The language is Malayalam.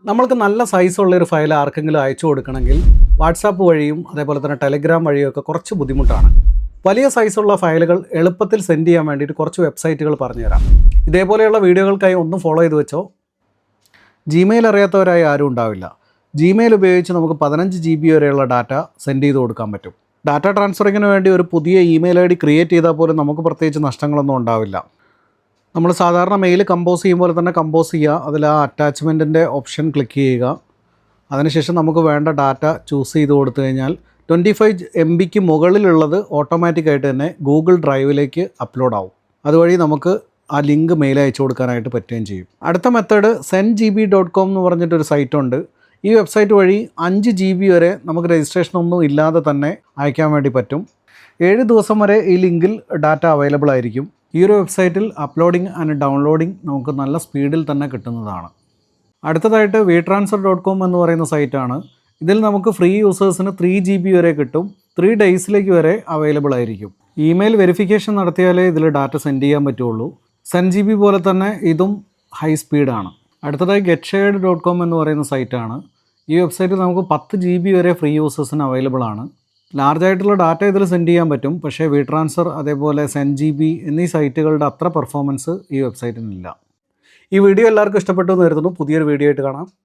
നമ്മൾക്ക് നല്ല സൈസുള്ള ഒരു ഫയൽ ആർക്കെങ്കിലും അയച്ചു കൊടുക്കണമെങ്കിൽ വാട്സാപ്പ് വഴിയും അതേപോലെ തന്നെ ടെലഗ്രാം വഴിയും ഒക്കെ കുറച്ച് ബുദ്ധിമുട്ടാണ്. വലിയ സൈസുള്ള ഫയലുകൾ എളുപ്പത്തിൽ സെൻഡ് ചെയ്യാൻ വേണ്ടിയിട്ട് കുറച്ച് വെബ്സൈറ്റുകൾ പറഞ്ഞുതരാം. ഇതേപോലെയുള്ള വീഡിയോകൾക്കായി ഒന്നും ഫോളോ ചെയ്ത് വെച്ചോ. ജിമെയിൽ അറിയാത്തവരായി ആരും ഉണ്ടാവില്ല. ജിമെയിൽ ഉപയോഗിച്ച് നമുക്ക് 15 GB വരെയുള്ള ഡാറ്റ സെൻഡ് ചെയ്ത് കൊടുക്കാൻ പറ്റും. ഡാറ്റ ട്രാൻസ്ഫറിങ്ങിന് വേണ്ടി ഒരു പുതിയ ഇമെയിൽ ID ക്രിയേറ്റ് ചെയ്താൽ പോലും നമുക്ക് പ്രത്യേകിച്ച് നഷ്ടങ്ങളൊന്നും ഉണ്ടാവില്ല. നമ്മൾ സാധാരണ മെയിൽ കമ്പോസ് ചെയ്യും പോലെ തന്നെ കമ്പോസ് ചെയ്യുക. അതിൽ ആ അറ്റാച്ച്മെൻറ്റിൻ്റെ ഓപ്ഷൻ ക്ലിക്ക് ചെയ്യുക. അതിനുശേഷം നമുക്ക് വേണ്ട ഡാറ്റ ചൂസ് ചെയ്ത് കൊടുത്തു കഴിഞ്ഞാൽ 25 MB മുകളിലുള്ളത് ഓട്ടോമാറ്റിക്കായിട്ട് തന്നെ ഗൂഗിൾ ഡ്രൈവിലേക്ക് അപ്ലോഡ് ആവും. അതുവഴി നമുക്ക് ആ ലിങ്ക് മെയിൽ അയച്ചു കൊടുക്കാനായിട്ട് പറ്റുകയും ചെയ്യും. അടുത്ത മെത്തേഡ് sendgb.com എന്ന് പറഞ്ഞിട്ടൊരു സൈറ്റുണ്ട്. ഈ വെബ്സൈറ്റ് വഴി 5 GB വരെ നമുക്ക് രജിസ്ട്രേഷനൊന്നും ഇല്ലാതെ തന്നെ അയക്കാൻ വേണ്ടി പറ്റും. 7 ദിവസം വരെ ഈ ലിങ്കിൽ ഡാറ്റ അവൈലബിൾ ആയിരിക്കും. ഈ ഒരു വെബ്സൈറ്റിൽ അപ്ലോഡിങ് ആൻഡ് ഡൗൺലോഡിങ് നമുക്ക് നല്ല സ്പീഡിൽ തന്നെ കിട്ടുന്നതാണ്. അടുത്തതായിട്ട് WeTransfer.com എന്ന് പറയുന്ന സൈറ്റാണ്. ഇതിൽ നമുക്ക് ഫ്രീ യൂസേഴ്സിന് 3 GB വരെ കിട്ടും. 3 ഡേയ്സിലേക്ക് വരെ അവൈലബിൾ ആയിരിക്കും. ഇമെയിൽ വെരിഫിക്കേഷൻ നടത്തിയാലേ ഇതിൽ ഡാറ്റ സെൻഡ് ചെയ്യാൻ പറ്റുള്ളൂ. sendgb പോലെ തന്നെ ഇതും ഹൈ സ്പീഡാണ്. അടുത്തതായി GetShared.com എന്ന് പറയുന്ന സൈറ്റാണ്. ഈ വെബ്സൈറ്റിൽ നമുക്ക് 10 GB വരെ ഫ്രീ യൂസേഴ്സിന് അവൈലബിൾ ആണ്. ലാർജായിട്ടുള്ള ഡാറ്റ ഇതിൽ സെൻഡ് ചെയ്യാൻ പറ്റും. പക്ഷേ WeTransfer അതേപോലെ sendgb എന്നീ സൈറ്റുകളുടെ അത്ര പെർഫോമൻസ് ഈ വെബ്സൈറ്റിനില്ല. ഈ വീഡിയോ എല്ലാവർക്കും ഇഷ്ടപ്പെട്ടു എന്ന് കരുതുന്നു. പുതിയൊരു വീഡിയോ ആയിട്ട് കാണാം.